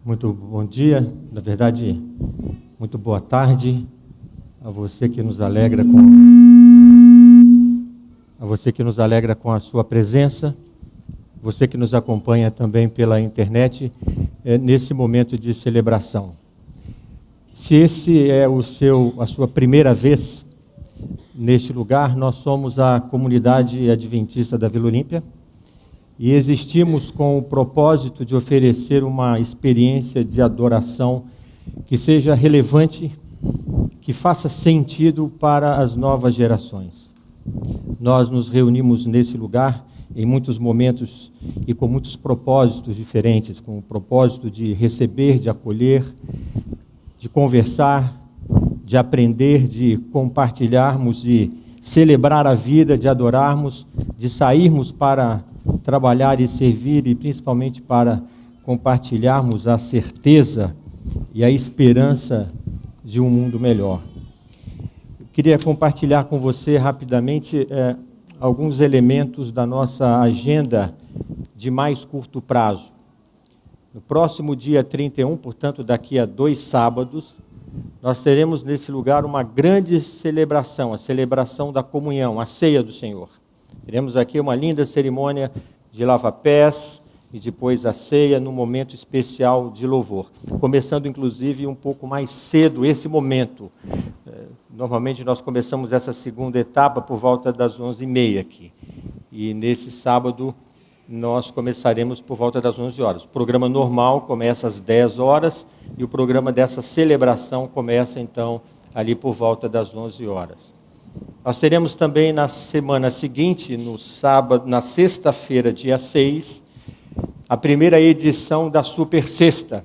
Muito bom dia, na verdade, muito boa tarde a você que nos alegra com a sua presença, você que nos acompanha também pela internet nesse momento de celebração. Se esse é a sua primeira vez neste lugar, nós somos a comunidade adventista da Vila Olímpia e existimos com o propósito de oferecer uma experiência de adoração que seja relevante, que faça sentido para as novas gerações. Nós nos reunimos nesse lugar em muitos momentos e com muitos propósitos diferentes, com o propósito de receber, de acolher, de conversar, de aprender, de compartilharmos, de celebrar a vida, de adorarmos, de sairmos para trabalhar e servir e principalmente para compartilharmos a certeza e a esperança de um mundo melhor. Eu queria compartilhar com você rapidamente alguns elementos da nossa agenda de mais curto prazo. No próximo dia 31, portanto, daqui a 2 sábados, nós teremos nesse lugar uma grande celebração, a celebração da comunhão, a ceia do Senhor. Teremos aqui uma linda cerimônia de lava-pés e depois a ceia num momento especial de louvor. Começando, inclusive, um pouco mais cedo esse momento. Normalmente nós começamos essa segunda etapa por volta das 11h30 aqui. E nesse sábado nós começaremos por volta das 11 horas. O programa normal começa às 10 horas e o programa dessa celebração começa, então, ali por volta das 11 horas. Nós teremos também na semana seguinte, no sábado, na sexta-feira, dia 6, a primeira edição da Super Sexta.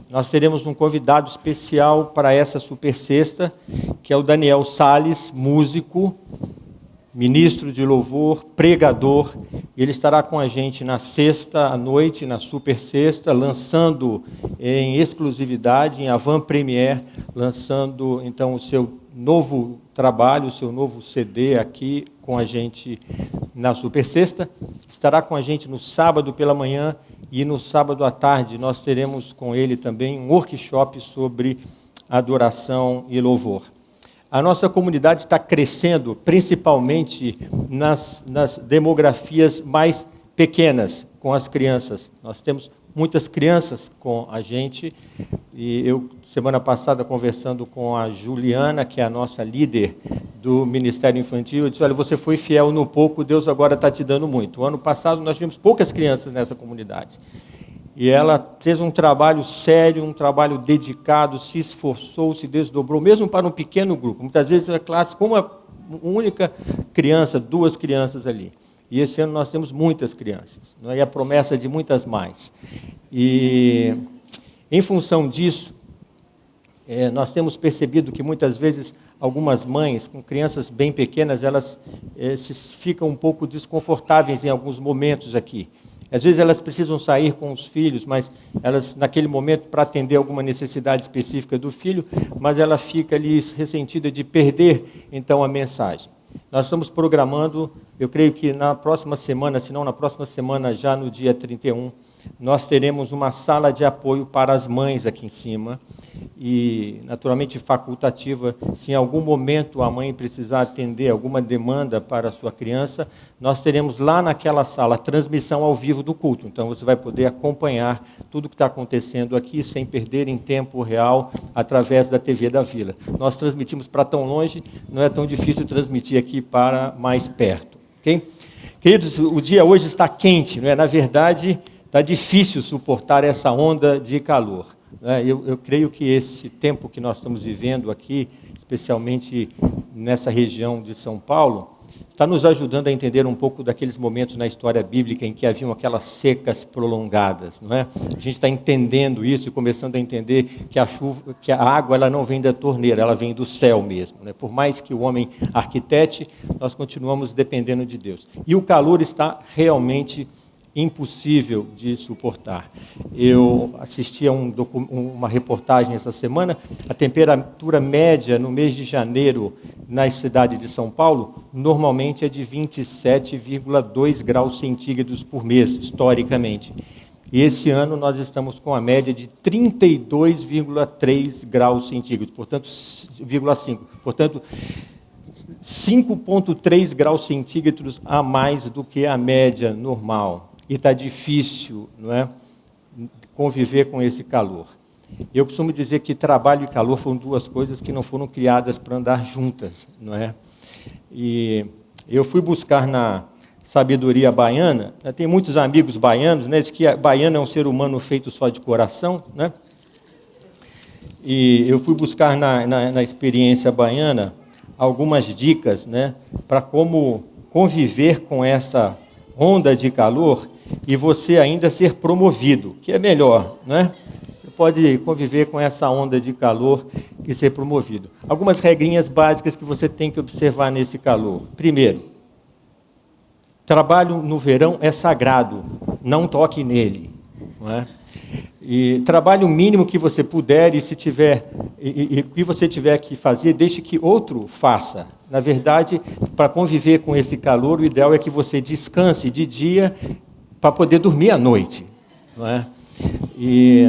Nós teremos um convidado especial para essa Super Sexta, que é o Daniel Salles, músico, ministro de louvor, pregador. Ele estará com a gente na sexta à noite, na Super Sexta, lançando em exclusividade, em avant-première, lançando então o seu novo trabalho, o seu novo CD aqui com a gente na Super Sexta. Estará com a gente no sábado pela manhã e no sábado à tarde nós teremos com ele também um workshop sobre adoração e louvor. A nossa comunidade está crescendo, principalmente nas demografias mais pequenas, com as crianças. Nós temos muitas crianças com a gente, e eu, semana passada, conversando com a Juliana, que é a nossa líder do Ministério Infantil, eu disse, olha, você foi fiel no pouco, Deus agora está te dando muito. O ano passado nós tivemos poucas crianças nessa comunidade. E ela fez um trabalho sério, um trabalho dedicado, se esforçou, se desdobrou, mesmo para um pequeno grupo. Muitas vezes a classe com uma única criança, 2 crianças ali. E esse ano nós temos muitas crianças, não é? E a promessa de muitas mais. E, em função disso, nós temos percebido que muitas vezes algumas mães, com crianças bem pequenas, elas ficam um pouco desconfortáveis em alguns momentos aqui. Às vezes elas precisam sair com os filhos, mas elas, naquele momento, para atender alguma necessidade específica do filho, mas ela fica ali ressentida de perder, então, a mensagem. Nós estamos programando, eu creio que na próxima semana, se não na próxima semana, já no dia 31, nós teremos uma sala de apoio para as mães aqui em cima, e naturalmente facultativa, se em algum momento a mãe precisar atender alguma demanda para a sua criança, nós teremos lá naquela sala a transmissão ao vivo do culto, então você vai poder acompanhar tudo o que está acontecendo aqui, sem perder em tempo real, através da TV da Vila. Nós transmitimos para tão longe, não é tão difícil transmitir aqui para mais perto, ok? Queridos, o dia hoje está quente, não é? Na verdade, está difícil suportar essa onda de calor. Eu creio que esse tempo que nós estamos vivendo aqui, especialmente nessa região de São Paulo, está nos ajudando a entender um pouco daqueles momentos na história bíblica em que haviam aquelas secas prolongadas, não é? A gente está entendendo isso e começando a entender que a água ela não vem da torneira, ela vem do céu mesmo, né? Por mais que o homem arquitete, nós continuamos dependendo de Deus. E o calor está realmente impossível de suportar. Eu assisti a uma reportagem essa semana, a temperatura média no mês de janeiro na cidade de São Paulo, normalmente é de 27,2 graus centígrados por mês, historicamente. E esse ano nós estamos com a média de 32,3 graus centígrados, portanto, 0,5. Portanto, 5,3 graus centígrados a mais do que a média normal. E está difícil, não é, conviver com esse calor. Eu costumo dizer que trabalho e calor foram duas coisas que não foram criadas para andar juntas, não é? E eu fui buscar na sabedoria baiana, tem muitos amigos baianos, né? Diz que baiano é um ser humano feito só de coração, né? E eu fui buscar na experiência baiana algumas dicas, né, para como conviver com essa onda de calor e você ainda ser promovido, que é melhor, né? Você pode conviver com essa onda de calor e ser promovido. Algumas regrinhas básicas que você tem que observar nesse calor. Primeiro, trabalho no verão é sagrado, não toque nele, não é? E trabalhe o mínimo que você puder e se tiver e que você tiver que fazer, deixe que outro faça. Na verdade, para conviver com esse calor, o ideal é que você descanse de dia para poder dormir à noite, não é? E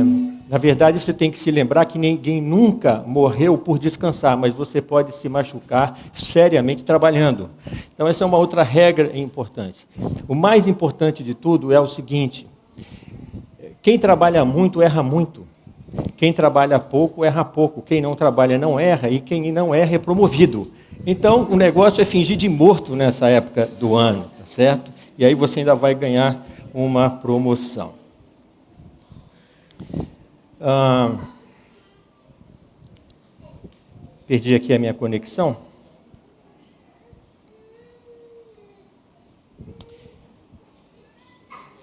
na verdade você tem que se lembrar que ninguém nunca morreu por descansar, mas você pode se machucar seriamente trabalhando. Então essa é uma outra regra importante. O mais importante de tudo é o seguinte: quem trabalha muito, erra muito. Quem trabalha pouco, erra pouco. Quem não trabalha, não erra. E quem não erra, é promovido. Então, o negócio é fingir de morto nessa época do ano, tá certo? E aí você ainda vai ganhar uma promoção. Perdi aqui a minha conexão.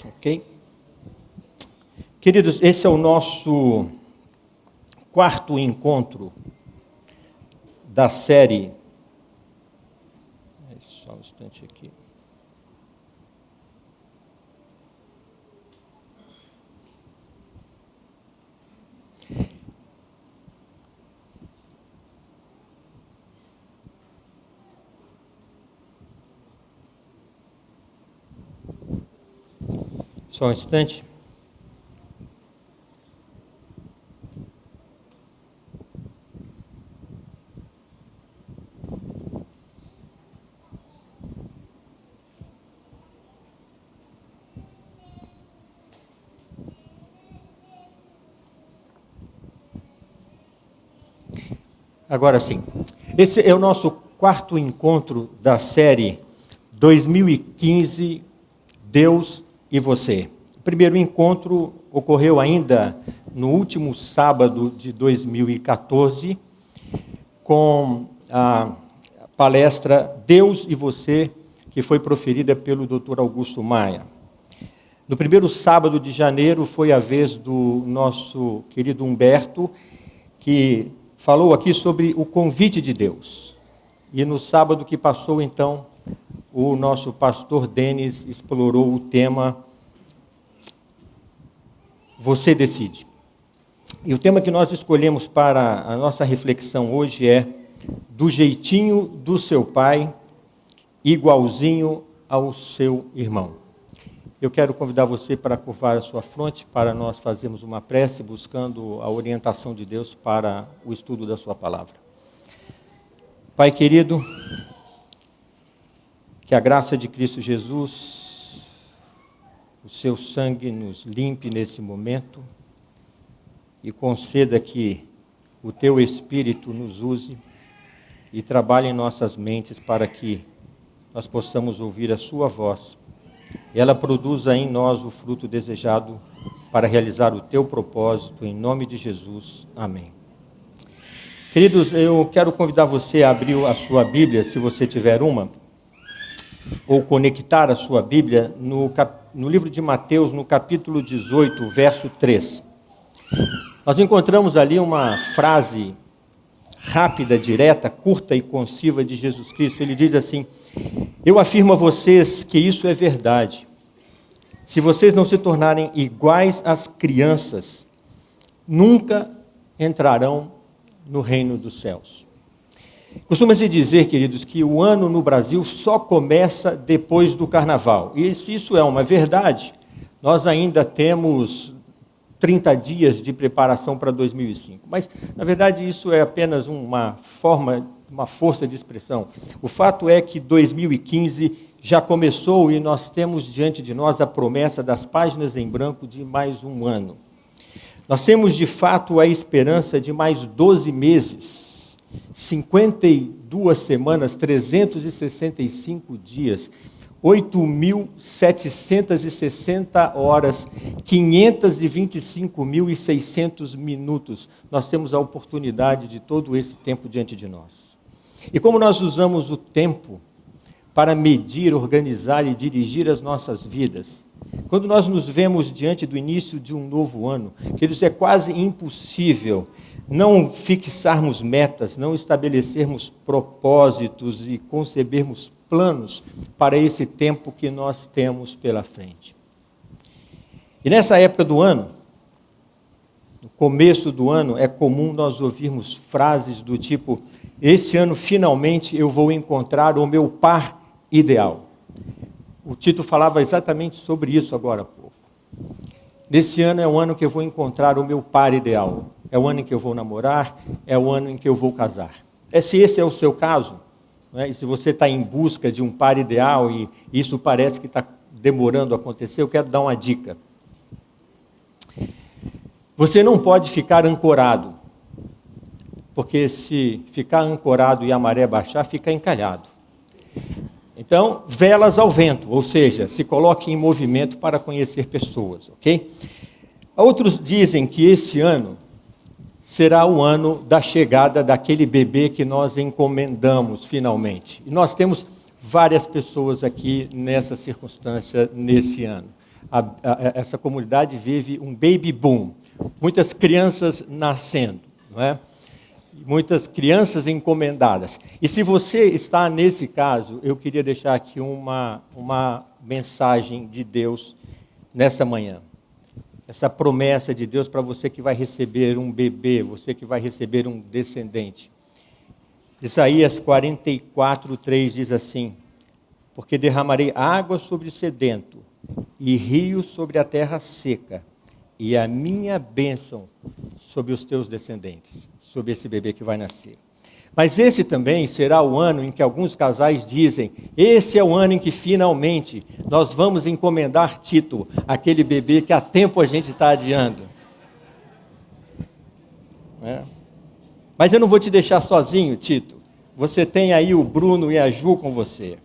Ok? Queridos, esse é o nosso quarto encontro da série. Só um instante aqui. Só um instante. Agora sim, esse é o nosso quarto encontro da série 2015, Deus e Você. O primeiro encontro ocorreu ainda no último sábado de 2014, com a palestra Deus e Você, que foi proferida pelo Dr. Augusto Maia. No primeiro sábado de janeiro foi a vez do nosso querido Humberto, que falou aqui sobre o convite de Deus. E no sábado que passou, então, o nosso pastor Denis explorou o tema Você Decide. E o tema que nós escolhemos para a nossa reflexão hoje é do jeitinho do seu pai, igualzinho ao seu irmão. Eu quero convidar você para curvar a sua fronte, para nós fazermos uma prece, buscando a orientação de Deus para o estudo da sua palavra. Pai querido, que a graça de Cristo Jesus, o seu sangue nos limpe nesse momento e conceda que o teu Espírito nos use e trabalhe em nossas mentes para que nós possamos ouvir a sua voz. E ela produza em nós o fruto desejado para realizar o teu propósito, em nome de Jesus. Amém. Queridos, eu quero convidar você a abrir a sua Bíblia, se você tiver uma, ou conectar a sua Bíblia no livro de Mateus, no capítulo 18, verso 3. Nós encontramos ali uma frase rápida, direta, curta e concisa de Jesus Cristo. Ele diz assim: eu afirmo a vocês que isso é verdade. Se vocês não se tornarem iguais às crianças, nunca entrarão no reino dos céus. Costuma-se dizer, queridos, que o ano no Brasil só começa depois do carnaval. E se isso é uma verdade, nós ainda temos 30 dias de preparação para 2005. Mas, na verdade, isso é apenas uma força de expressão. O fato é que 2015 já começou e nós temos diante de nós a promessa das páginas em branco de mais um ano. Nós temos, de fato, a esperança de mais 12 meses, 52 semanas, 365 dias, 8.760 horas, 525.600 minutos. Nós temos a oportunidade de todo esse tempo diante de nós. E como nós usamos o tempo para medir, organizar e dirigir as nossas vidas, quando nós nos vemos diante do início de um novo ano, queridos, é quase impossível não fixarmos metas, não estabelecermos propósitos e concebermos planos para esse tempo que nós temos pela frente. E nessa época do ano, no começo do ano, é comum nós ouvirmos frases do tipo: esse ano finalmente eu vou encontrar o meu par ideal. O Tito falava exatamente sobre isso agora há pouco. Nesse ano é o ano que eu vou encontrar o meu par ideal. É o ano em que eu vou namorar, é o ano em que eu vou casar. Se esse é o seu caso, né, e se você está em busca de um par ideal e isso parece que está demorando a acontecer, eu quero dar uma dica. Você não pode ficar ancorado, porque se ficar ancorado e a maré baixar, fica encalhado. Então, velas ao vento, ou seja, se coloque em movimento para conhecer pessoas, ok? Outros dizem que esse ano será o ano da chegada daquele bebê que nós encomendamos finalmente. E nós temos várias pessoas aqui nessa circunstância nesse ano. Essa comunidade vive um baby boom, muitas crianças nascendo, não é? Muitas crianças encomendadas. E se você está nesse caso, eu queria deixar aqui uma mensagem de Deus nessa manhã. Essa promessa de Deus para você que vai receber um bebê, você que vai receber um descendente. Isaías 44:3 diz assim: porque derramarei água sobre o sedento e rios sobre a terra seca, e a minha bênção sobre os teus descendentes, sobre esse bebê que vai nascer. Mas esse também será o ano em que alguns casais dizem: esse é o ano em que finalmente nós vamos encomendar Tito, aquele bebê que há tempo a gente está adiando. Mas eu não vou te deixar sozinho, Tito. Você tem aí o Bruno e a Ju com você.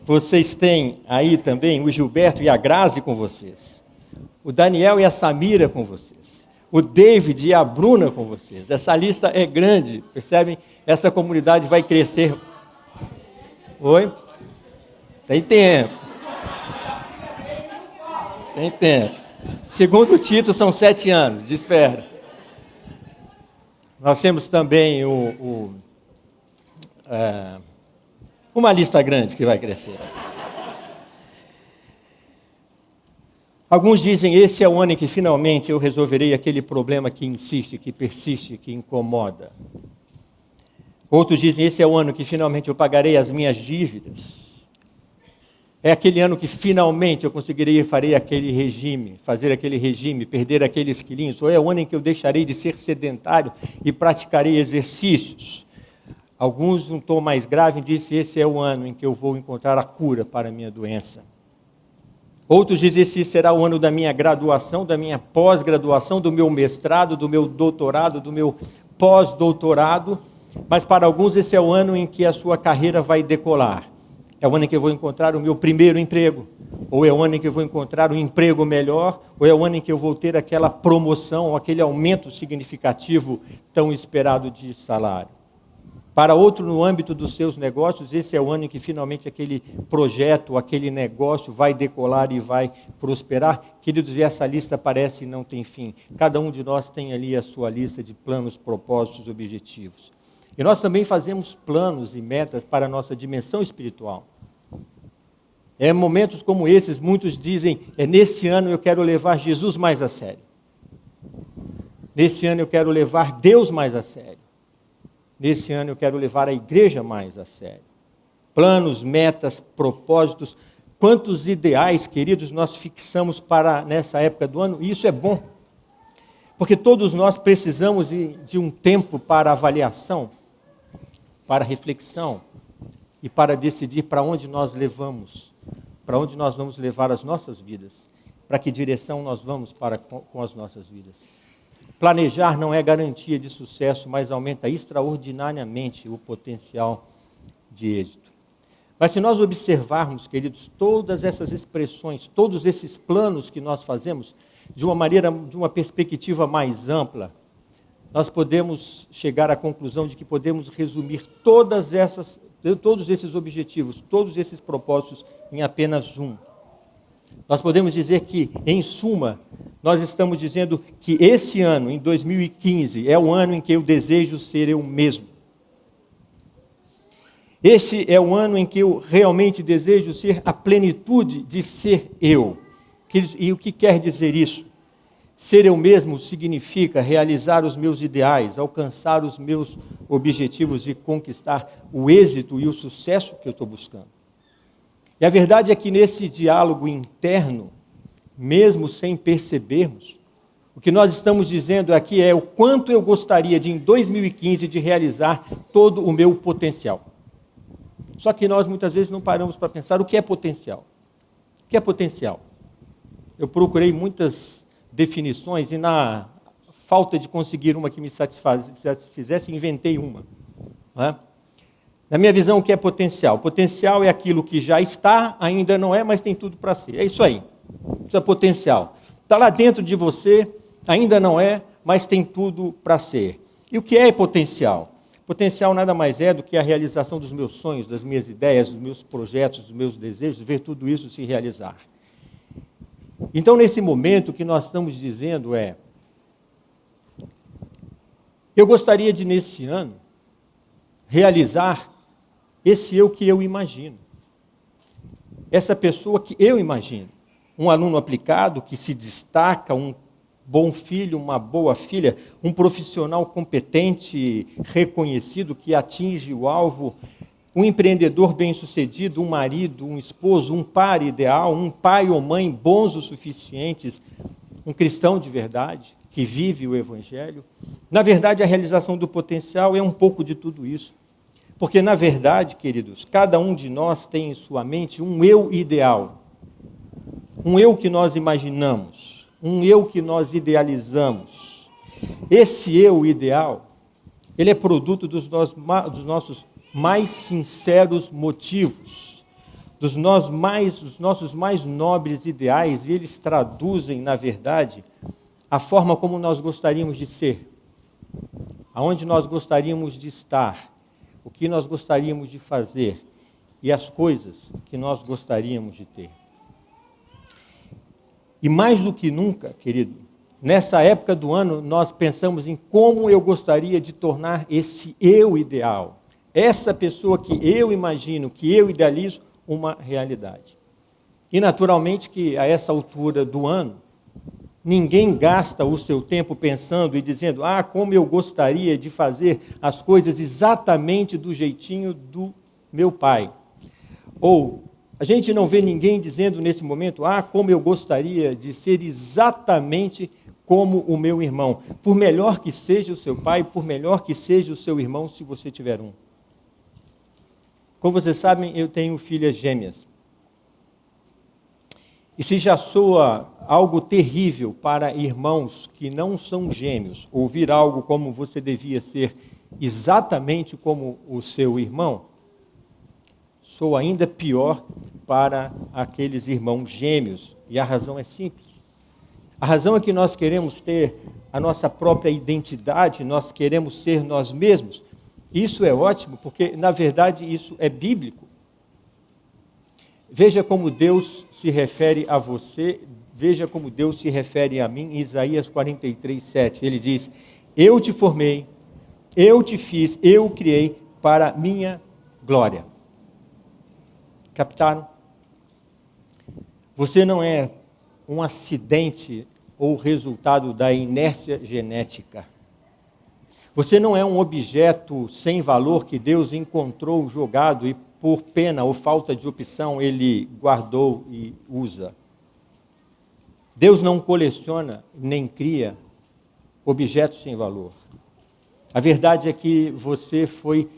Vocês têm aí também o Gilberto e a Grazi com vocês. O Daniel e a Samira com vocês. O David e a Bruna com vocês. Essa lista é grande, percebem? Essa comunidade vai crescer. Oi? Tem tempo. Tem tempo. Segundo o Tito, são 7 anos de espera. Nós temos também uma lista grande que vai crescer. Alguns dizem: esse é o ano em que finalmente eu resolverei aquele problema que insiste, que persiste, que incomoda. Outros dizem: esse é o ano que finalmente eu pagarei as minhas dívidas. É aquele ano que finalmente eu conseguirei fazer aquele regime, perder aqueles quilinhos. Ou é o ano em que eu deixarei de ser sedentário e praticarei exercícios. Alguns, num tom mais grave, dizem: esse é o ano em que eu vou encontrar a cura para a minha doença. Outros dizem: esse será o ano da minha graduação, da minha pós-graduação, do meu mestrado, do meu doutorado, do meu pós-doutorado. Mas para alguns esse é o ano em que a sua carreira vai decolar. É o ano em que eu vou encontrar o meu primeiro emprego. Ou é o ano em que eu vou encontrar um emprego melhor. Ou é o ano em que eu vou ter aquela promoção, ou aquele aumento significativo tão esperado de salário. Para outro, no âmbito dos seus negócios, esse é o ano em que finalmente aquele projeto, aquele negócio vai decolar e vai prosperar. Queridos, e essa lista parece não tem fim. Cada um de nós tem ali a sua lista de planos, propósitos, objetivos. E nós também fazemos planos e metas para a nossa dimensão espiritual. Em momentos como esses, muitos dizem: nesse ano eu quero levar Jesus mais a sério. Nesse ano eu quero levar Deus mais a sério. Nesse ano eu quero levar a igreja mais a sério. Planos, metas, propósitos quantos ideais, queridos, nós fixamos para nessa época do ano, e isso é bom, porque todos nós precisamos de um tempo para avaliação, para reflexão e para decidir para onde nós levamos, para onde nós vamos levar as nossas vidas, para que direção nós vamos com as nossas vidas. Planejar não é garantia de sucesso, mas aumenta extraordinariamente o potencial de êxito. Mas se nós observarmos, queridos, todas essas expressões, todos esses planos que nós fazemos, de uma perspectiva mais ampla, nós podemos chegar à conclusão de que podemos resumir todos esses objetivos, todos esses propósitos em apenas um. Nós podemos dizer que, em suma, nós estamos dizendo que esse ano, em 2015, é o ano em que eu desejo ser eu mesmo. Esse é o ano em que eu realmente desejo ser a plenitude de ser eu. E o que quer dizer isso? Ser eu mesmo significa realizar os meus ideais, alcançar os meus objetivos e conquistar o êxito e o sucesso que eu estou buscando. E a verdade é que nesse diálogo interno, mesmo sem percebermos, o que nós estamos dizendo aqui é o quanto eu gostaria de, em 2015, de realizar todo o meu potencial. Só que nós muitas vezes não paramos para pensar o que é potencial. O que é potencial? Eu procurei muitas definições e na falta de conseguir uma que me satisfizesse, inventei uma. Não é? Na minha visão, o que é potencial? Potencial é aquilo que já está, ainda não é, mas tem tudo para ser. É isso aí. Isso é potencial. Está lá dentro de você, ainda não é, mas tem tudo para ser. E o que é potencial? Potencial nada mais é do que a realização dos meus sonhos, das minhas ideias, dos meus projetos, dos meus desejos, ver tudo isso se realizar. Então, nesse momento, o que nós estamos dizendo é: eu gostaria de, nesse ano, realizar esse eu que eu imagino. Essa pessoa que eu imagino. Um aluno aplicado que se destaca, um bom filho, uma boa filha, um profissional competente, reconhecido, que atinge o alvo, um empreendedor bem-sucedido, um marido, um esposo, um par ideal, um pai ou mãe bons o suficientes, um cristão de verdade, que vive o Evangelho. Na verdade, a realização do potencial é um pouco de tudo isso. Porque, na verdade, queridos, cada um de nós tem em sua mente um eu ideal, um eu que nós imaginamos, um eu que nós idealizamos. Esse eu ideal, ele é produto dos nossos mais sinceros motivos, dos nossos mais nobres ideais, e eles traduzem, na verdade, a forma como nós gostaríamos de ser, aonde nós gostaríamos de estar, o que nós gostaríamos de fazer e as coisas que nós gostaríamos de ter. E mais do que nunca, querido, nessa época do ano, nós pensamos em como eu gostaria de tornar esse eu ideal, essa pessoa que eu imagino, que eu idealizo, uma realidade. E, naturalmente, que a essa altura do ano, ninguém gasta o seu tempo pensando e dizendo: como eu gostaria de fazer as coisas exatamente do jeitinho do meu pai. Ou a gente não vê ninguém dizendo nesse momento: como eu gostaria de ser exatamente como o meu irmão. Por melhor que seja o seu pai, por melhor que seja o seu irmão, se você tiver um. Como vocês sabem, eu tenho filhas gêmeas. E se já soa algo terrível para irmãos que não são gêmeos, ouvir algo como você devia ser exatamente como o seu irmão, soa ainda pior para aqueles irmãos gêmeos. E a razão é simples. A razão é que nós queremos ter a nossa própria identidade, nós queremos ser nós mesmos. Isso é ótimo, porque, na verdade, isso é bíblico. Veja como Deus se refere a você, veja como Deus se refere a mim em Isaías 43:7. Ele diz: eu te formei, eu te fiz, eu criei para minha glória. Captaram? Você não é um acidente ou resultado da inércia genética. Você não é um objeto sem valor que Deus encontrou jogado e por pena ou falta de opção, ele guardou e usa. Deus não coleciona nem cria objetos sem valor. A verdade é que você foi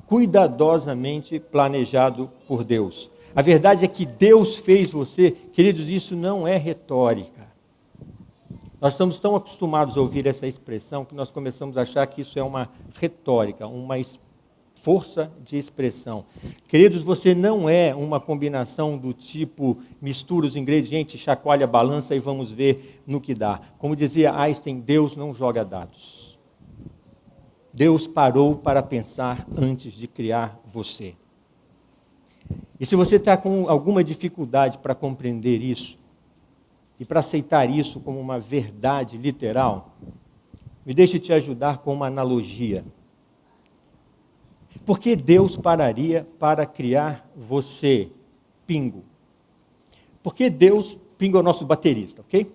cuidadosamente planejado por Deus. A verdade é que Deus fez você. Queridos, isso não é retórica. Nós estamos tão acostumados a ouvir essa expressão que nós começamos a achar que isso é uma retórica, uma força de expressão. Queridos, você não é uma combinação do tipo mistura os ingredientes, chacoalha, balança e vamos ver no que dá. Como dizia Einstein, Deus não joga dados. Deus parou para pensar antes de criar você. E se você está com alguma dificuldade para compreender isso, e para aceitar isso como uma verdade literal, me deixe te ajudar com uma analogia. Por que Deus pararia para criar você, Pingo? Por que Deus, Pingo é o nosso baterista, ok?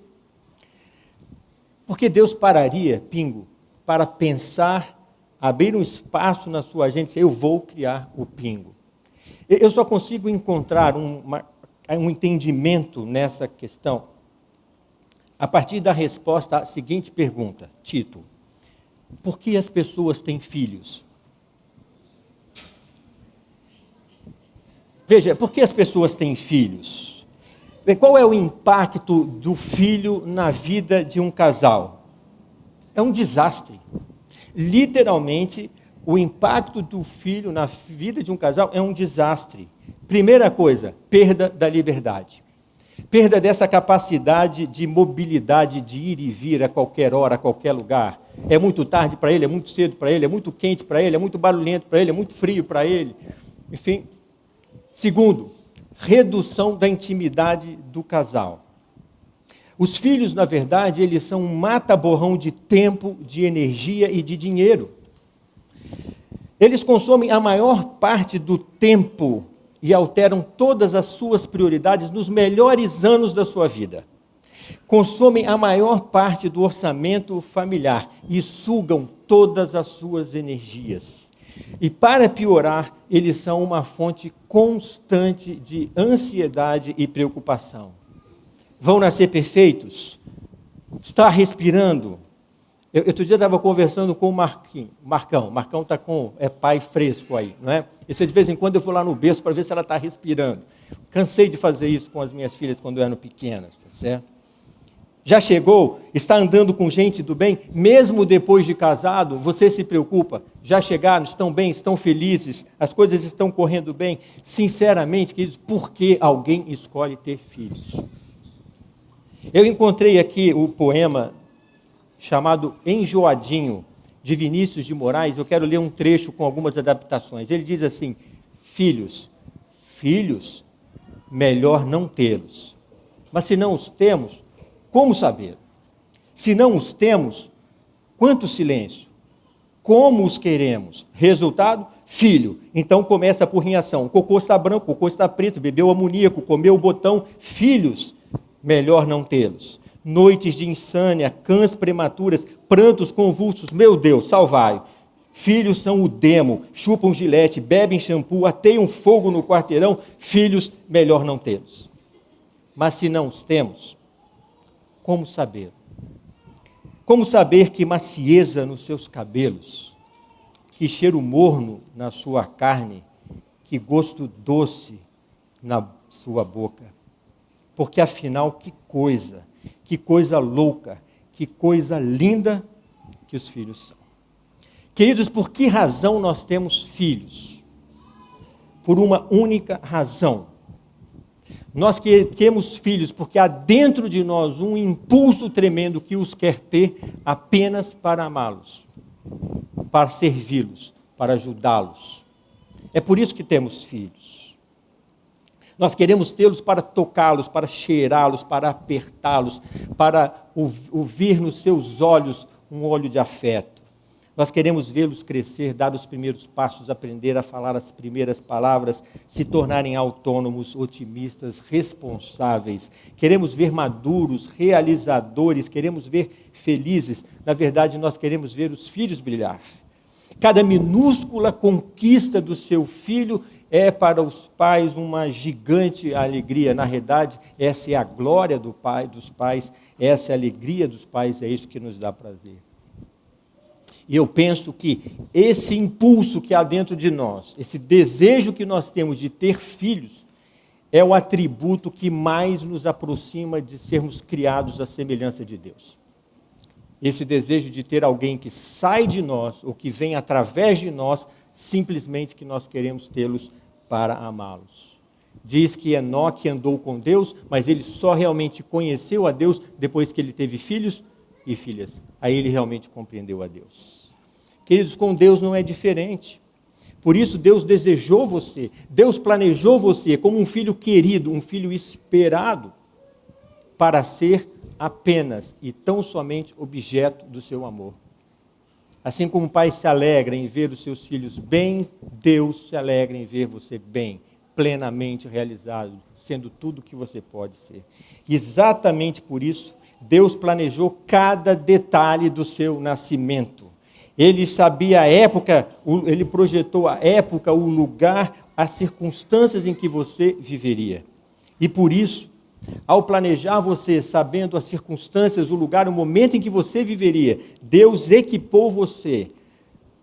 Por que Deus pararia, Pingo, para pensar, abrir um espaço na sua agenda e dizer, eu vou criar o Pingo? Eu só consigo encontrar um entendimento nessa questão a partir da resposta à seguinte pergunta, título: por que as pessoas têm filhos? Veja, por que as pessoas têm filhos? Qual é o impacto do filho na vida de um casal? É um desastre. Literalmente, o impacto do filho na vida de um casal é um desastre. Primeira coisa, perda da liberdade. Perda dessa capacidade de mobilidade, de ir e vir a qualquer hora, a qualquer lugar. É muito tarde para ele, é muito cedo para ele, é muito quente para ele, é muito barulhento para ele, é muito frio para ele. Enfim. Segundo, redução da intimidade do casal. Os filhos, na verdade, eles são um mata-borrão de tempo, de energia e de dinheiro. Eles consomem a maior parte do tempo e alteram todas as suas prioridades nos melhores anos da sua vida. Consomem a maior parte do orçamento familiar e sugam todas as suas energias. E para piorar, eles são uma fonte constante de ansiedade e preocupação. Vão nascer perfeitos? Está respirando? Outro dia eu estava conversando com o Marcão. Marcão está com pai fresco aí, não é? E de vez em quando eu vou lá no berço para ver se ela está respirando. Cansei de fazer isso com as minhas filhas quando eram pequenas, tá certo? Já chegou? Está andando com gente do bem? Mesmo depois de casado, você se preocupa? Já chegaram? Estão bem? Estão felizes? As coisas estão correndo bem? Sinceramente, queridos, por que alguém escolhe ter filhos? Eu encontrei aqui o poema chamado Enjoadinho, de Vinícius de Moraes. Eu quero ler um trecho com algumas adaptações. Ele diz assim: filhos, melhor não tê-los. Mas se não os temos, como saber? Se não os temos, quanto silêncio? Como os queremos? Resultado? Filho. Então começa a porrinhação. O cocô está branco, o cocô está preto, bebeu amoníaco, comeu o botão. Filhos, melhor não tê-los. Noites de insânia, cãs prematuras, prantos convulsos, meu Deus, salvai. Filhos são o demo, chupam gilete, bebem shampoo, ateiam fogo no quarteirão. Filhos, melhor não tê-los. Mas se não os temos, como saber? Como saber que macieza nos seus cabelos, que cheiro morno na sua carne, que gosto doce na sua boca? Porque afinal, que coisa louca, que coisa linda que os filhos são. Queridos, por que razão nós temos filhos? Por uma única razão. Nós temos filhos porque há dentro de nós um impulso tremendo que os quer ter apenas para amá-los, para servi-los, para ajudá-los. É por isso que temos filhos. Nós queremos tê-los para tocá-los, para cheirá-los, para apertá-los, para ouvir nos seus olhos um olho de afeto. Nós queremos vê-los crescer, dar os primeiros passos, aprender a falar as primeiras palavras, se tornarem autônomos, otimistas, responsáveis. Queremos ver maduros, realizadores, queremos ver felizes. Na verdade, nós queremos ver os filhos brilhar. Cada minúscula conquista do seu filho é para os pais uma gigante alegria. Na realidade, essa é a glória dos pais, essa é a alegria dos pais, é isso que nos dá prazer. E eu penso que esse impulso que há dentro de nós, esse desejo que nós temos de ter filhos, é o atributo que mais nos aproxima de sermos criados à semelhança de Deus. Esse desejo de ter alguém que sai de nós, ou que vem através de nós, simplesmente que nós queremos tê-los para amá-los. Diz que Enoque andou com Deus, mas ele só realmente conheceu a Deus depois que ele teve filhos e filhas. Aí ele realmente compreendeu a Deus. Queridos, com Deus não é diferente. Por isso Deus desejou você, Deus planejou você como um filho querido, um filho esperado, para ser apenas e tão somente objeto do seu amor. Assim como o pai se alegra em ver os seus filhos bem, Deus se alegra em ver você bem, plenamente realizado, sendo tudo o que você pode ser. E exatamente por isso, Deus planejou cada detalhe do seu nascimento. Ele sabia a época, ele projetou a época, o lugar, as circunstâncias em que você viveria. E por isso, ao planejar você, sabendo as circunstâncias, o lugar, o momento em que você viveria, Deus equipou você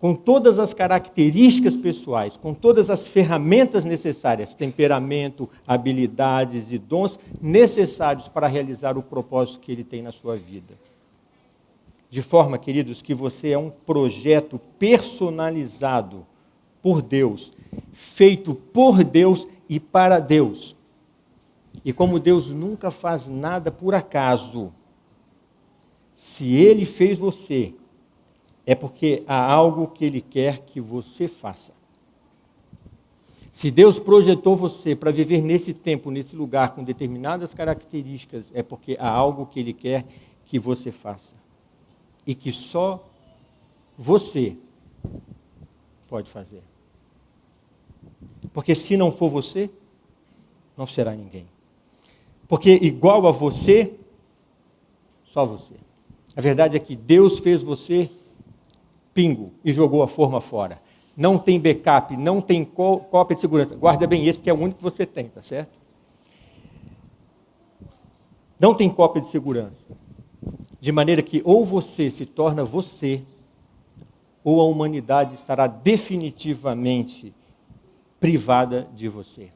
com todas as características pessoais, com todas as ferramentas necessárias, temperamento, habilidades e dons necessários para realizar o propósito que Ele tem na sua vida. De forma, queridos, que você é um projeto personalizado por Deus, feito por Deus e para Deus. E como Deus nunca faz nada por acaso, se Ele fez você, é porque há algo que Ele quer que você faça. Se Deus projetou você para viver nesse tempo, nesse lugar, com determinadas características, é porque há algo que Ele quer que você faça. E que só você pode fazer. Porque se não for você, não será ninguém. Porque igual a você, só você. A verdade é que Deus fez você pingo e jogou a forma fora. Não tem backup, não tem cópia de segurança. Guarda bem esse, porque é o único que você tem, tá certo? Não tem cópia de segurança. De maneira que ou você se torna você, ou a humanidade estará definitivamente privada de você.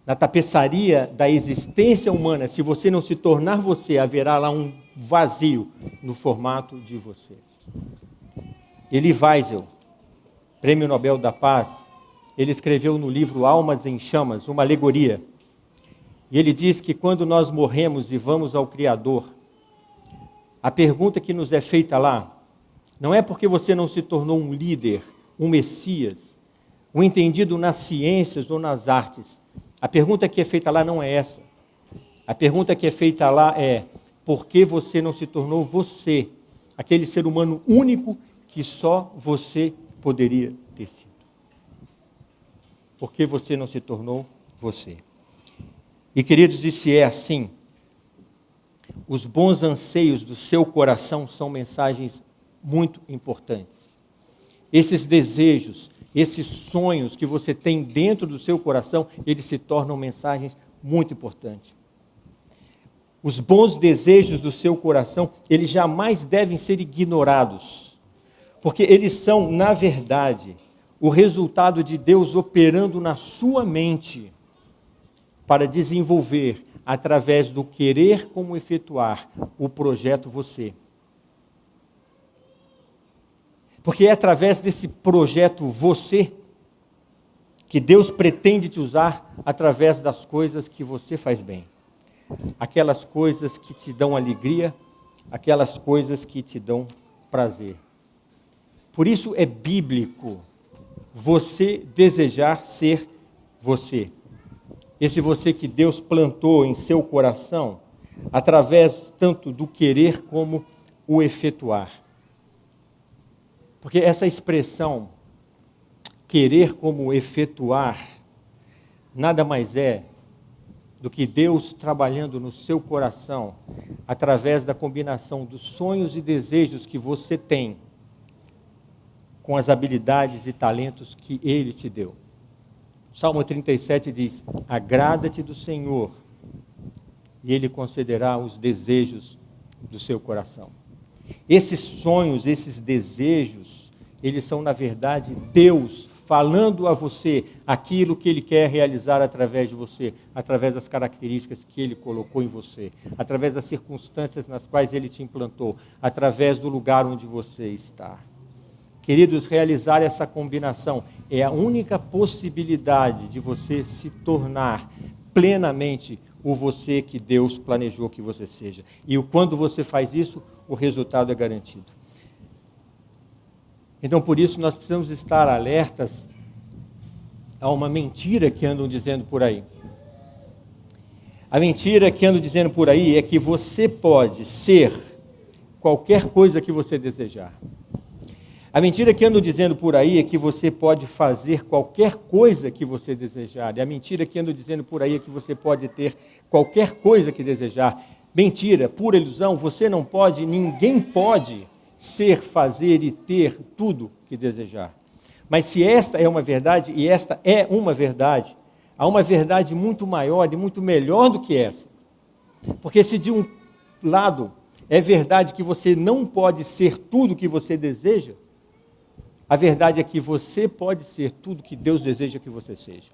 Na tapeçaria da existência humana, se você não se tornar você, haverá lá um vazio no formato de você. Elie Wiesel, Prêmio Nobel da Paz, ele escreveu no livro Almas em Chamas, uma alegoria. E ele diz que quando nós morremos e vamos ao Criador, a pergunta que nos é feita lá, não é porque você não se tornou um líder, um Messias, um entendido nas ciências ou nas artes. A pergunta que é feita lá não é essa. A pergunta que é feita lá é, por que você não se tornou você, aquele ser humano único que só você poderia ter sido? Por que você não se tornou você? E queridos, e se é assim, os bons anseios do seu coração são mensagens muito importantes. Esses desejos, esses sonhos que você tem dentro do seu coração, eles se tornam mensagens muito importantes. Os bons desejos do seu coração, eles jamais devem ser ignorados, porque eles são, na verdade, o resultado de Deus operando na sua mente para desenvolver, através do querer como efetuar, o projeto você. Porque é através desse projeto você que Deus pretende te usar através das coisas que você faz bem. Aquelas coisas que te dão alegria, aquelas coisas que te dão prazer. Por isso é bíblico você desejar ser você. Esse você que Deus plantou em seu coração, através tanto do querer como o efetuar. Porque essa expressão, querer como efetuar, nada mais é do que Deus trabalhando no seu coração, através da combinação dos sonhos e desejos que você tem, com as habilidades e talentos que Ele te deu. Salmo 37 diz: agrada-te do Senhor, e Ele concederá os desejos do seu coração. Esses sonhos, esses desejos, eles são, na verdade, Deus falando a você aquilo que Ele quer realizar através de você, através das características que Ele colocou em você, através das circunstâncias nas quais Ele te implantou, através do lugar onde você está. Queridos, realizar essa combinação é a única possibilidade de você se tornar plenamente o você que Deus planejou que você seja. E quando você faz isso, o resultado é garantido. Então, por isso, nós precisamos estar alertas a uma mentira que andam dizendo por aí. A mentira que andam dizendo por aí é que você pode ser qualquer coisa que você desejar. A mentira que andam dizendo por aí é que você pode fazer qualquer coisa que você desejar. E a mentira que andam dizendo por aí é que você pode ter qualquer coisa que desejar. Mentira, pura ilusão, você não pode, ninguém pode ser, fazer e ter tudo que desejar. Mas se esta é uma verdade, e esta é uma verdade, há uma verdade muito maior e muito melhor do que essa. Porque se de um lado é verdade que você não pode ser tudo que você deseja, a verdade é que você pode ser tudo que Deus deseja que você seja.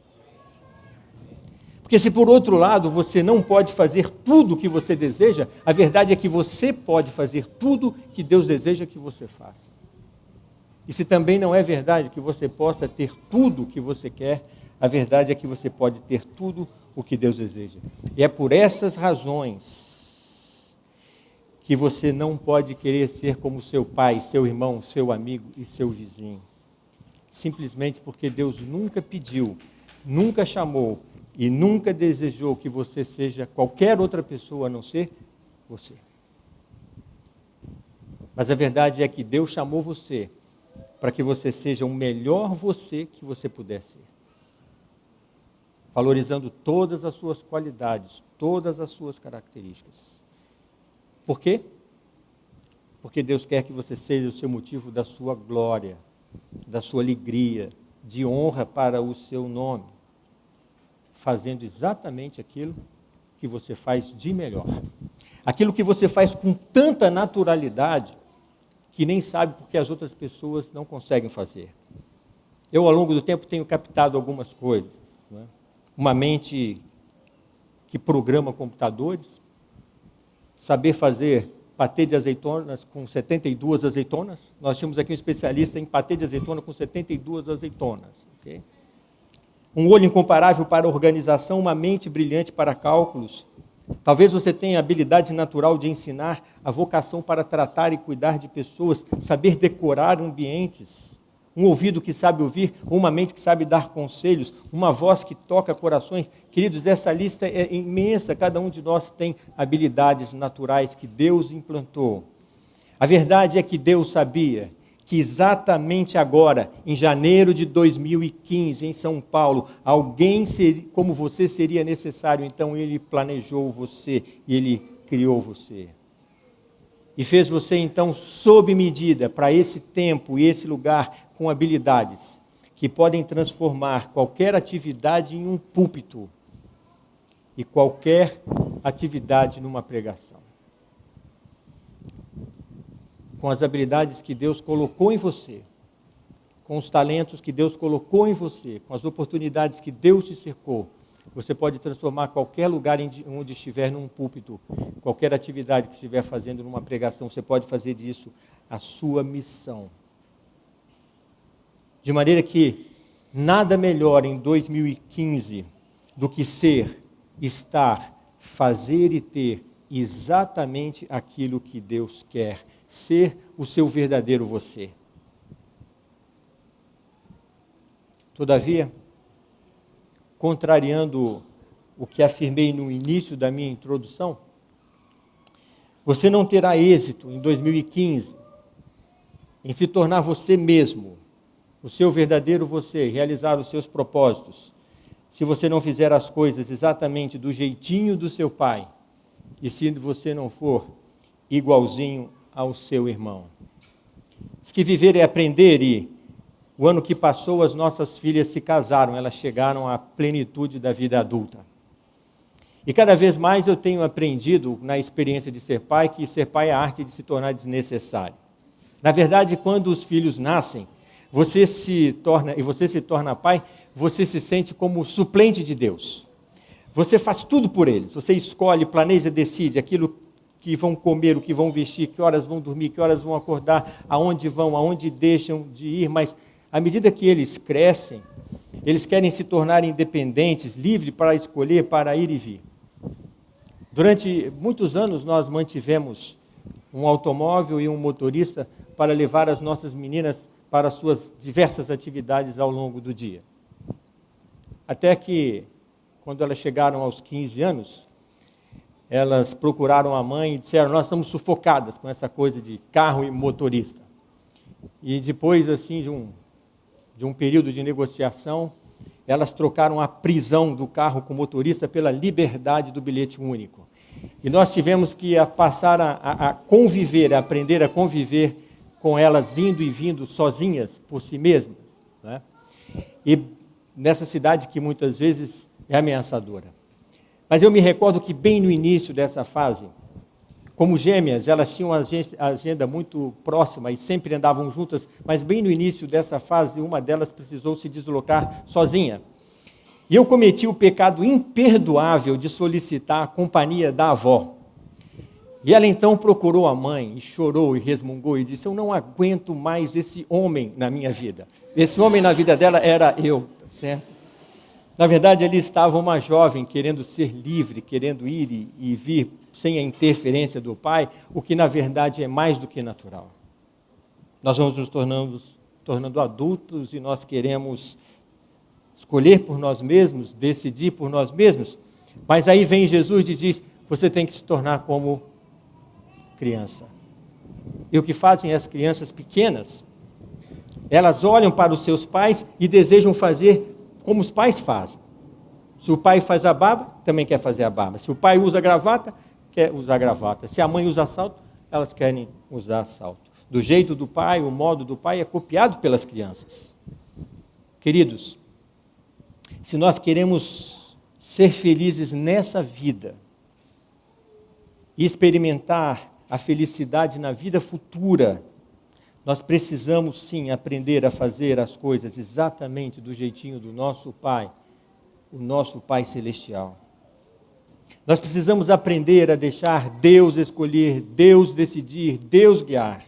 Porque se por outro lado você não pode fazer tudo o que você deseja, a verdade é que você pode fazer tudo que Deus deseja que você faça. E se também não é verdade que você possa ter tudo o que você quer, a verdade é que você pode ter tudo o que Deus deseja. E é por essas razões que você não pode querer ser como seu pai, seu irmão, seu amigo e seu vizinho. Simplesmente porque Deus nunca pediu, nunca chamou e nunca desejou que você seja qualquer outra pessoa a não ser você. Mas a verdade é que Deus chamou você para que você seja o melhor você que você puder ser. Valorizando todas as suas qualidades, todas as suas características. Por quê? Porque Deus quer que você seja o seu motivo da sua glória, da sua alegria, de honra para o seu nome, fazendo exatamente aquilo que você faz de melhor. Aquilo que você faz com tanta naturalidade que nem sabe porque as outras pessoas não conseguem fazer. Eu, ao longo do tempo, tenho captado algumas coisas. Não é? Uma mente que programa computadores, saber fazer patê de azeitonas com 72 azeitonas. Nós tínhamos aqui um especialista em patê de azeitona com 72 azeitonas. Okay? Um olho incomparável para a organização, uma mente brilhante para cálculos. Talvez você tenha a habilidade natural de ensinar, a vocação para tratar e cuidar de pessoas, saber decorar ambientes, um ouvido que sabe ouvir, uma mente que sabe dar conselhos, uma voz que toca corações. Queridos, essa lista é imensa, cada um de nós tem habilidades naturais que Deus implantou. A verdade é que Deus sabia que exatamente agora, em janeiro de 2015, em São Paulo, alguém como você seria necessário, então Ele planejou você e Ele criou você. E fez você, então, sob medida para esse tempo e esse lugar, com habilidades que podem transformar qualquer atividade em um púlpito e qualquer atividade numa pregação. Com as habilidades que Deus colocou em você, com os talentos que Deus colocou em você, com as oportunidades que Deus te cercou, você pode transformar qualquer lugar onde estiver num púlpito, qualquer atividade que estiver fazendo numa pregação, você pode fazer disso a sua missão. De maneira que nada melhor em 2015 do que ser, estar, fazer e ter exatamente aquilo que Deus quer. Ser o seu verdadeiro você. Todavia, contrariando o que afirmei no início da minha introdução, você não terá êxito em 2015 em se tornar você mesmo, o seu verdadeiro você, realizar os seus propósitos, se você não fizer as coisas exatamente do jeitinho do seu pai, e se você não for igualzinho ao seu irmão. Diz que viver é aprender e o ano que passou, as nossas filhas se casaram, elas chegaram à plenitude da vida adulta. E cada vez mais eu tenho aprendido, na experiência de ser pai, que ser pai é a arte de se tornar desnecessário. Na verdade, quando os filhos nascem, você se torna pai, você se sente como suplente de Deus. Você faz tudo por eles, você escolhe, planeja, decide aquilo que vão comer, o que vão vestir, que horas vão dormir, que horas vão acordar, aonde vão, aonde deixam de ir, mas à medida que eles crescem, eles querem se tornar independentes, livres para escolher, para ir e vir. Durante muitos anos nós mantivemos um automóvel e um motorista para levar as nossas meninas para suas diversas atividades ao longo do dia. Até que, quando elas chegaram aos 15 anos, elas procuraram a mãe e disseram: nós estamos sufocadas com essa coisa de carro e motorista. E depois, assim, de um período de negociação, elas trocaram a prisão do carro com o motorista pela liberdade do bilhete único. E nós tivemos que passar a conviver, a aprender a conviver com elas indo e vindo sozinhas por si mesmas, né? E nessa cidade que muitas vezes é ameaçadora. Mas eu me recordo que bem no início dessa fase, como gêmeas, elas tinham uma agenda muito próxima e sempre andavam juntas, mas bem no início dessa fase, uma delas precisou se deslocar sozinha. E eu cometi o pecado imperdoável de solicitar a companhia da avó. E ela então procurou a mãe, e chorou e resmungou, e disse: eu não aguento mais esse homem na minha vida. Esse homem na vida dela era eu, certo? Na verdade, ali estava uma jovem querendo ser livre, querendo ir e vir sem a interferência do pai, o que na verdade é mais do que natural. Nós vamos nos tornando adultos e nós queremos escolher por nós mesmos, decidir por nós mesmos, mas aí vem Jesus e diz: você tem que se tornar como criança. E o que fazem as crianças pequenas? Elas olham para os seus pais e desejam fazer como os pais fazem. Se o pai faz a barba, também quer fazer a barba. Se o pai usa gravata, quer usar gravata. Se a mãe usa salto, elas querem usar salto. Do jeito do pai, o modo do pai é copiado pelas crianças. Queridos, se nós queremos ser felizes nessa vida e experimentar a felicidade na vida futura, nós precisamos sim aprender a fazer as coisas exatamente do jeitinho do nosso Pai, o nosso Pai Celestial. Nós precisamos aprender a deixar Deus escolher, Deus decidir, Deus guiar.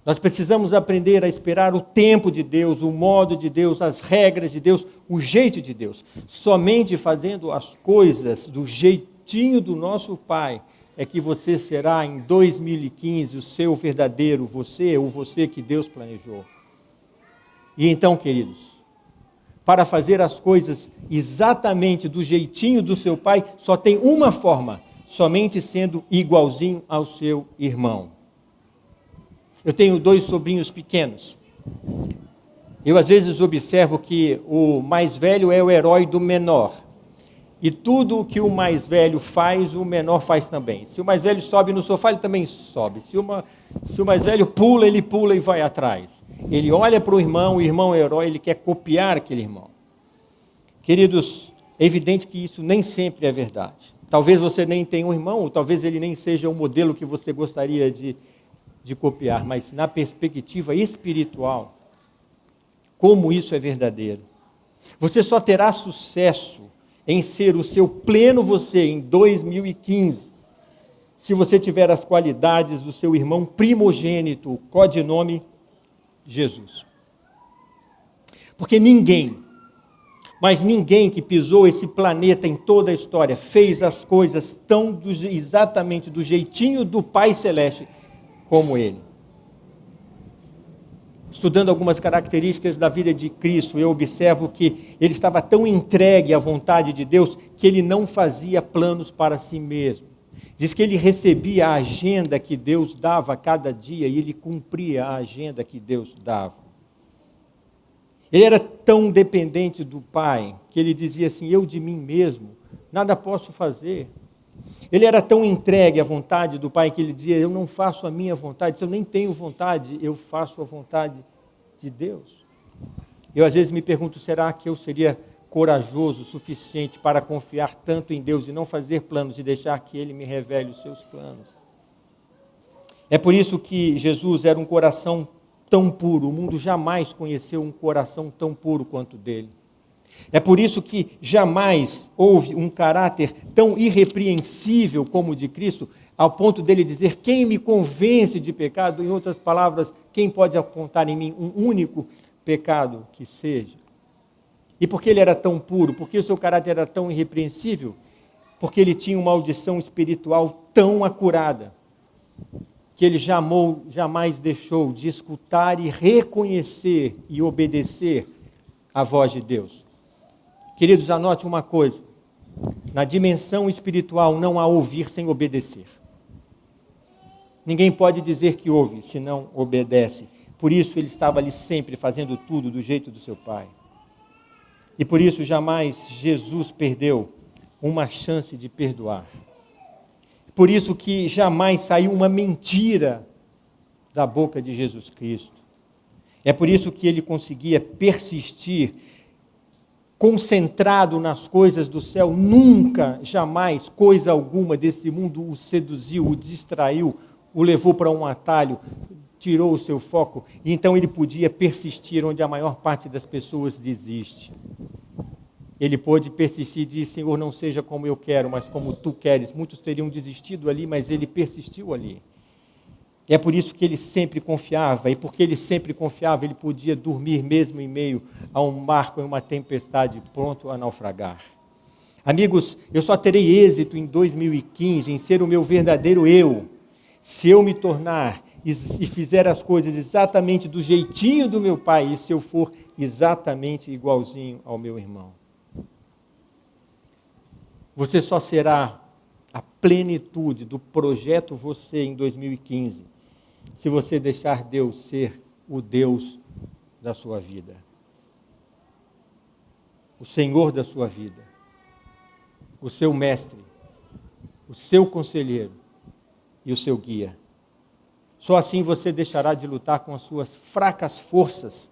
Nós precisamos aprender a esperar o tempo de Deus, o modo de Deus, as regras de Deus, o jeito de Deus. Somente fazendo as coisas do jeitinho do nosso Pai é que você será em 2015 o seu verdadeiro você, o você que Deus planejou. E então, queridos, para fazer as coisas exatamente do jeitinho do seu pai, só tem uma forma: somente sendo igualzinho ao seu irmão. Eu tenho 2 sobrinhos pequenos. Eu às vezes observo que o mais velho é o herói do menor. E tudo o que o mais velho faz, o menor faz também. Se o mais velho sobe no sofá, ele também sobe. Se o mais velho pula, ele pula e vai atrás. Ele olha para o irmão é o herói, ele quer copiar aquele irmão. Queridos, é evidente que isso nem sempre é verdade. Talvez você nem tenha um irmão, ou talvez ele nem seja o modelo que você gostaria de copiar, mas na perspectiva espiritual, como isso é verdadeiro. Você só terá sucesso em ser o seu pleno você em 2015, se você tiver as qualidades do seu irmão primogênito, o codinome Jesus. Porque ninguém, mas ninguém que pisou esse planeta em toda a história fez as coisas exatamente do jeitinho do Pai Celeste como ele. Estudando algumas características da vida de Cristo, eu observo que ele estava tão entregue à vontade de Deus que ele não fazia planos para si mesmo. Diz que ele recebia a agenda que Deus dava a cada dia e ele cumpria a agenda que Deus dava. Ele era tão dependente do Pai que ele dizia assim: eu de mim mesmo nada posso fazer. Ele era tão entregue à vontade do Pai que ele dizia: eu não faço a minha vontade, se eu nem tenho vontade, eu faço a vontade de Deus. Eu às vezes me pergunto, será que eu seria corajoso o suficiente para confiar tanto em Deus e não fazer planos e deixar que Ele me revele os seus planos? É por isso que Jesus era um coração tão puro. O mundo jamais conheceu um coração tão puro quanto o dele. É por isso que jamais houve um caráter tão irrepreensível como o de Cristo, ao ponto dele dizer, quem me convence de pecado? Em outras palavras, quem pode apontar em mim um único pecado que seja? E por que ele era tão puro? Por que o seu caráter era tão irrepreensível? Porque ele tinha uma audição espiritual tão acurada, que ele jamais deixou de escutar e reconhecer e obedecer a voz de Deus. Queridos, anote uma coisa, na dimensão espiritual não há ouvir sem obedecer. Ninguém pode dizer que ouve se não obedece. Por isso ele estava ali sempre fazendo tudo do jeito do seu Pai. E por isso jamais Jesus perdeu uma chance de perdoar. Por isso que jamais saiu uma mentira da boca de Jesus Cristo. É por isso que ele conseguia persistir, concentrado nas coisas do céu. Nunca, jamais, coisa alguma desse mundo o seduziu, o distraiu, o levou para um atalho, tirou o seu foco. E então ele podia persistir onde a maior parte das pessoas desiste. Ele pôde persistir e disse, Senhor, não seja como eu quero, mas como tu queres. Muitos teriam desistido ali, mas ele persistiu ali. É por isso que ele sempre confiava, e porque ele sempre confiava, ele podia dormir mesmo em meio a um mar com uma tempestade pronto a naufragar. Amigos, eu só terei êxito em 2015 em ser o meu verdadeiro eu, se eu me tornar e fizer as coisas exatamente do jeitinho do meu pai, e se eu for exatamente igualzinho ao meu irmão. Você só será a plenitude do projeto você em 2015, se você deixar Deus ser o Deus da sua vida, o Senhor da sua vida, o seu mestre, o seu conselheiro e o seu guia. Só assim você deixará de lutar com as suas fracas forças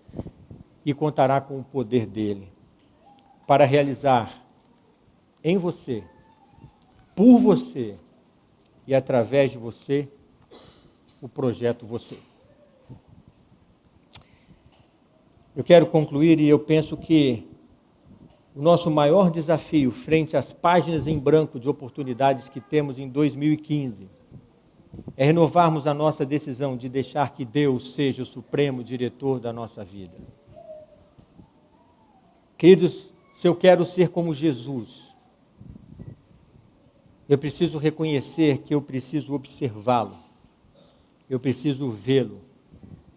e contará com o poder dele para realizar em você, por você e através de você, o projeto você. Eu quero concluir e eu penso que o nosso maior desafio frente às páginas em branco de oportunidades que temos em 2015 é renovarmos a nossa decisão de deixar que Deus seja o supremo diretor da nossa vida. Queridos, se eu quero ser como Jesus, eu preciso reconhecer que eu preciso observá-lo, eu preciso vê-lo,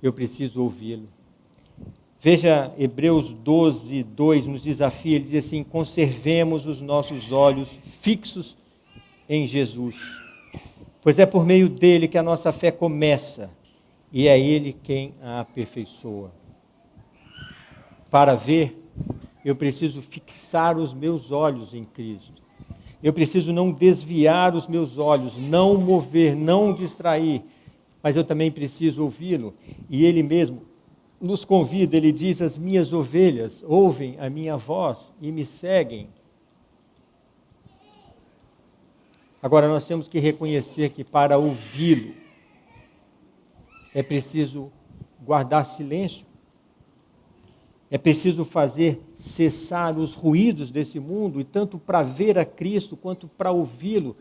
eu preciso ouvi-lo. Veja, Hebreus 12, 2 nos desafia, ele diz assim, conservemos os nossos olhos fixos em Jesus, pois é por meio dele que a nossa fé começa, e é ele quem a aperfeiçoa. Para ver, eu preciso fixar os meus olhos em Cristo. Eu preciso não desviar os meus olhos, não mover, não distrair, mas eu também preciso ouvi-lo. E ele mesmo nos convida, ele diz, as minhas ovelhas ouvem a minha voz e me seguem. Agora nós temos que reconhecer que para ouvi-lo é preciso guardar silêncio. É preciso fazer cessar os ruídos desse mundo, e tanto para ver a Cristo, quanto para ouvi-lo.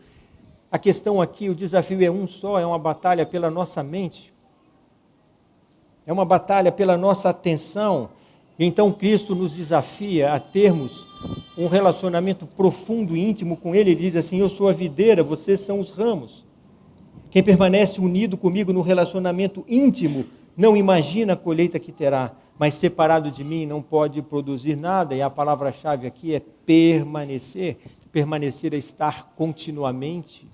A questão aqui, o desafio é um só, é uma batalha pela nossa mente. É uma batalha pela nossa atenção. Então Cristo nos desafia a termos um relacionamento profundo e íntimo com Ele. Ele diz assim, eu sou a videira, vocês são os ramos. Quem permanece unido comigo no relacionamento íntimo, não imagina a colheita que terá, mas separado de mim não pode produzir nada, e a palavra-chave aqui é permanecer. Permanecer é estar continuamente.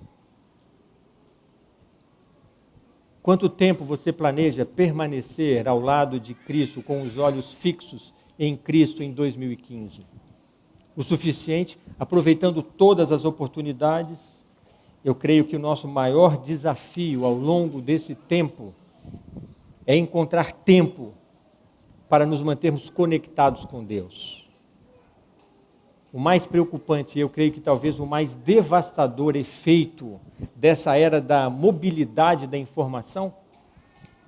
Quanto tempo você planeja permanecer ao lado de Cristo, com os olhos fixos em Cristo em 2015? O suficiente, aproveitando todas as oportunidades? Eu creio que o nosso maior desafio ao longo desse tempo é encontrar tempo para nos mantermos conectados com Deus. O mais preocupante, eu creio que talvez o mais devastador efeito dessa era da mobilidade da informação,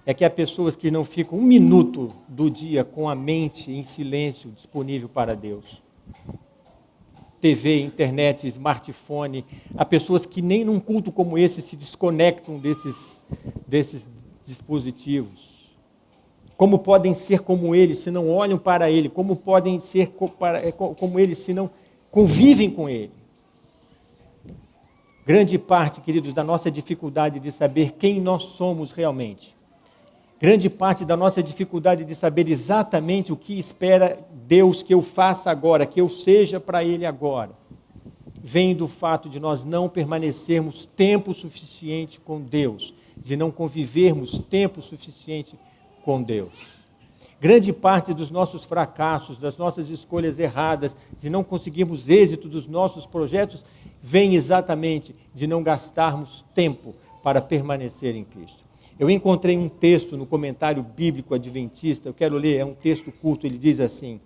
é que há pessoas que não ficam um minuto do dia com a mente em silêncio disponível para Deus. TV, internet, smartphone, há pessoas que nem num culto como esse se desconectam desses dispositivos. Como podem ser como ele se não olham para ele? Como podem ser como ele se não convivem com ele? Grande parte, queridos, da nossa dificuldade de saber quem nós somos realmente, grande parte da nossa dificuldade de saber exatamente o que espera Deus que eu faça agora, que eu seja para Ele agora, vem do fato de nós não permanecermos tempo suficiente com Deus, de não convivermos tempo suficiente com Deus. Grande parte dos nossos fracassos, das nossas escolhas erradas, de não conseguirmos êxito dos nossos projetos, vem exatamente de não gastarmos tempo para permanecer em Cristo. Eu encontrei um texto no comentário bíblico adventista, eu quero ler, é um texto curto, ele diz assim: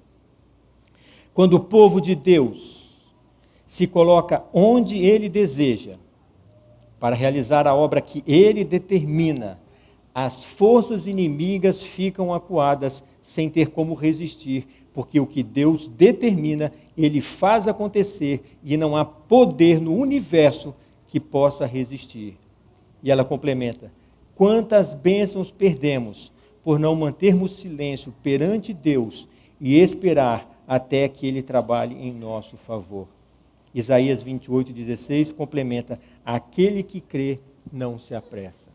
quando o povo de Deus se coloca onde ele deseja, para realizar a obra que ele determina, as forças inimigas ficam acuadas sem ter como resistir, porque o que Deus determina, ele faz acontecer e não há poder no universo que possa resistir. E ela complementa: quantas bênçãos perdemos por não mantermos silêncio perante Deus e esperar até que Ele trabalhe em nosso favor. Isaías 28:16 complementa: aquele que crê não se apressa.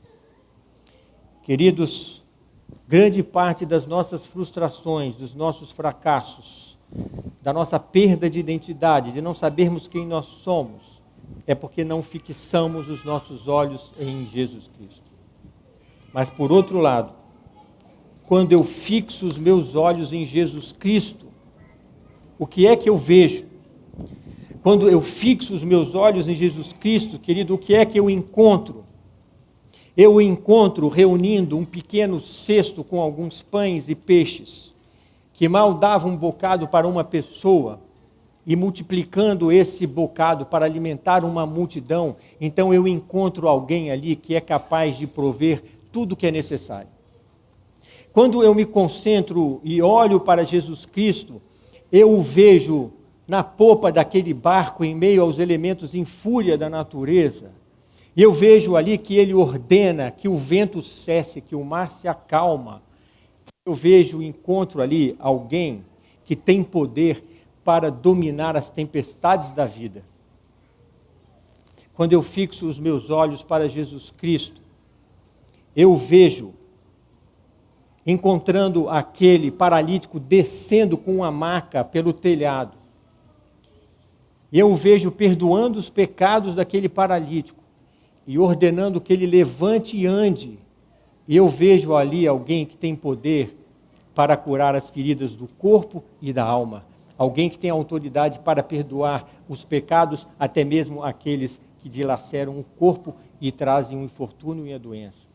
Queridos, grande parte das nossas frustrações, dos nossos fracassos, da nossa perda de identidade, de não sabermos quem nós somos, é porque não fixamos os nossos olhos em Jesus Cristo. Mas, por outro lado, quando eu fixo os meus olhos em Jesus Cristo, o que é que eu vejo? Quando eu fixo os meus olhos em Jesus Cristo, querido, o que é que eu encontro? Eu o encontro reunindo um pequeno cesto com alguns pães e peixes, que mal dava um bocado para uma pessoa, e multiplicando esse bocado para alimentar uma multidão, então eu encontro alguém ali que é capaz de prover tudo o que é necessário. Quando eu me concentro e olho para Jesus Cristo, eu o vejo na popa daquele barco, em meio aos elementos em fúria da natureza. E eu vejo ali que ele ordena que o vento cesse, que o mar se acalma. Eu vejo, encontro ali alguém que tem poder para dominar as tempestades da vida. Quando eu fixo os meus olhos para Jesus Cristo, eu vejo encontrando aquele paralítico descendo com uma maca pelo telhado. E eu o vejo perdoando os pecados daquele paralítico e ordenando que ele levante e ande. E eu vejo ali alguém que tem poder para curar as feridas do corpo e da alma. Alguém que tem autoridade para perdoar os pecados, até mesmo aqueles que dilaceram o corpo e trazem o infortúnio e a doença.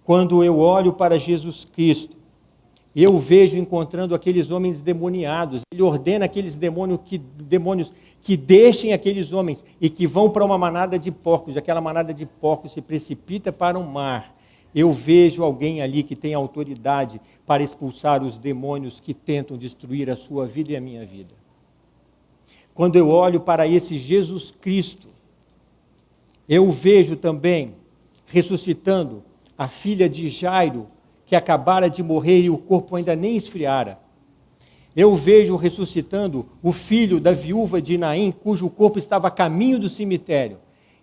Quando eu olho para Jesus Cristo, eu vejo encontrando aqueles homens demoniados. Ele ordena aqueles demônios que deixem aqueles homens e que vão para uma manada de porcos. Aquela manada de porcos se precipita para o mar. Eu vejo alguém ali que tem autoridade para expulsar os demônios que tentam destruir a sua vida e a minha vida. Quando eu olho para esse Jesus Cristo, eu vejo também ressuscitando a filha de Jairo, que acabara de morrer e o corpo ainda nem esfriara. Eu vejo ressuscitando o filho da viúva de Naim, cujo corpo estava a caminho do cemitério.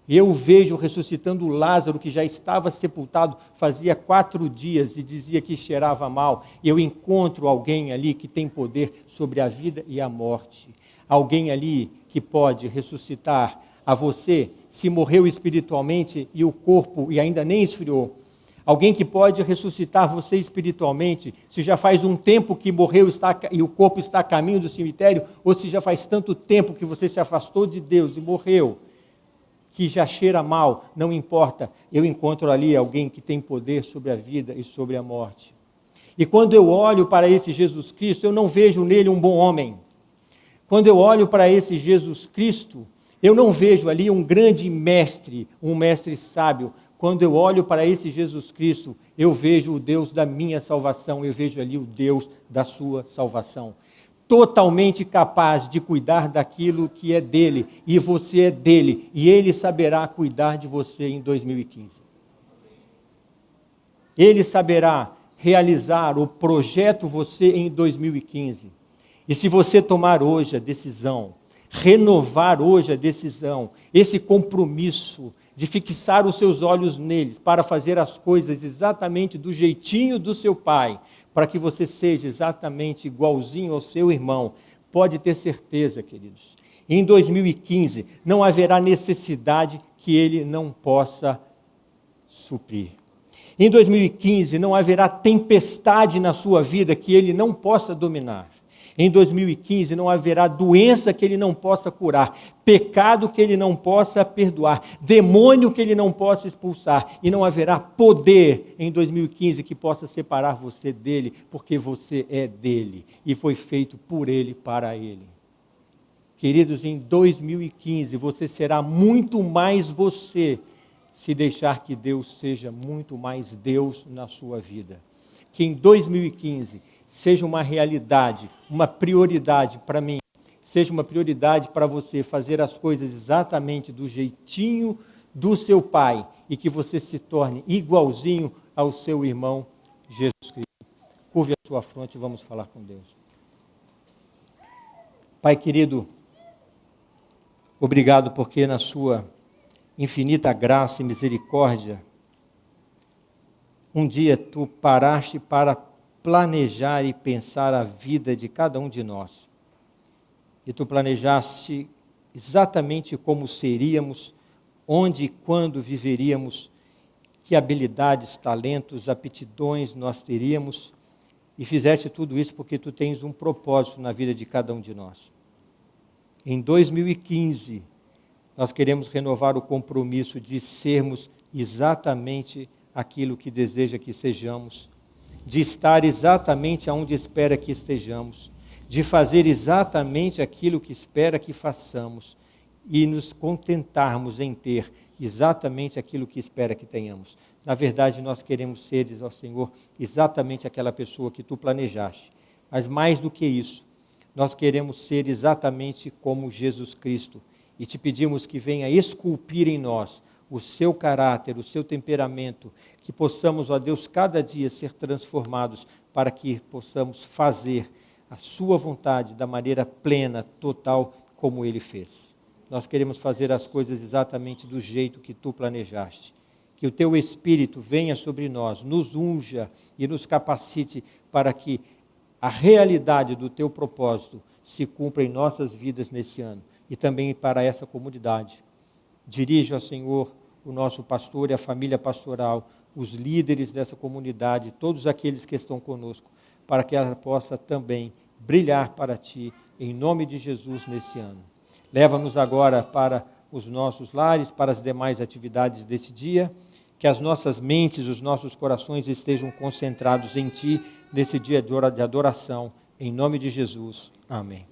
Eu vejo ressuscitando Lázaro, que já estava sepultado fazia 4 dias e dizia que cheirava mal. Eu encontro alguém ali que tem poder sobre a vida e a morte. Alguém ali que pode ressuscitar a você, se morreu espiritualmente e o corpo e ainda nem esfriou. Alguém que pode ressuscitar você espiritualmente, se já faz um tempo que morreu e o corpo está a caminho do cemitério, ou se já faz tanto tempo que você se afastou de Deus e morreu, que já cheira mal, não importa, eu encontro ali alguém que tem poder sobre a vida e sobre a morte. E quando eu olho para esse Jesus Cristo, eu não vejo nele um bom homem. Quando eu olho para esse Jesus Cristo, eu não vejo ali um grande mestre, um mestre sábio. Quando eu olho para esse Jesus Cristo, eu vejo o Deus da minha salvação, eu vejo ali o Deus da sua salvação. Totalmente capaz de cuidar daquilo que é dele, e você é dele, e ele saberá cuidar de você em 2015. Ele saberá realizar o projeto você em 2015. E se você tomar hoje a decisão, renovar hoje a decisão, esse compromisso de fixar os seus olhos neles para fazer as coisas exatamente do jeitinho do seu pai, para que você seja exatamente igualzinho ao seu irmão, pode ter certeza, queridos, em 2015 não haverá necessidade que ele não possa suprir. Em 2015 não haverá tempestade na sua vida que ele não possa dominar. Em 2015 não haverá doença que ele não possa curar, pecado que ele não possa perdoar, demônio que ele não possa expulsar, e não haverá poder em 2015 que possa separar você dele, porque você é dele e foi feito por ele, para ele. Queridos, em 2015 você será muito mais você, se deixar que Deus seja muito mais Deus na sua vida. Que em 2015 seja uma realidade, uma prioridade para mim, seja uma prioridade para você fazer as coisas exatamente do jeitinho do seu pai e que você se torne igualzinho ao seu irmão Jesus Cristo. Curve a sua fronte e vamos falar com Deus. Pai querido, obrigado porque na sua infinita graça e misericórdia, um dia tu paraste para planejar e pensar a vida de cada um de nós. E tu planejaste exatamente como seríamos, onde e quando viveríamos, que habilidades, talentos, aptidões nós teríamos, e fizeste tudo isso porque tu tens um propósito na vida de cada um de nós. Em 2015, nós queremos renovar o compromisso de sermos exatamente aquilo que deseja que sejamos, de estar exatamente aonde espera que estejamos, de fazer exatamente aquilo que espera que façamos e nos contentarmos em ter exatamente aquilo que espera que tenhamos. Na verdade, nós queremos ser, ó Senhor, exatamente aquela pessoa que tu planejaste. Mas mais do que isso, nós queremos ser exatamente como Jesus Cristo e te pedimos que venha esculpir em nós o seu caráter, o seu temperamento, que possamos, ó Deus, cada dia ser transformados para que possamos fazer a sua vontade da maneira plena, total, como Ele fez. Nós queremos fazer as coisas exatamente do jeito que tu planejaste. Que o teu Espírito venha sobre nós, nos unja e nos capacite para que a realidade do teu propósito se cumpra em nossas vidas nesse ano e também para essa comunidade. Dirija, Senhor, o nosso pastor e a família pastoral, os líderes dessa comunidade, todos aqueles que estão conosco, para que ela possa também brilhar para Ti, em nome de Jesus, nesse ano. Leva-nos agora para os nossos lares, para as demais atividades desse dia, que as nossas mentes, os nossos corações estejam concentrados em Ti, nesse dia de adoração, em nome de Jesus. Amém.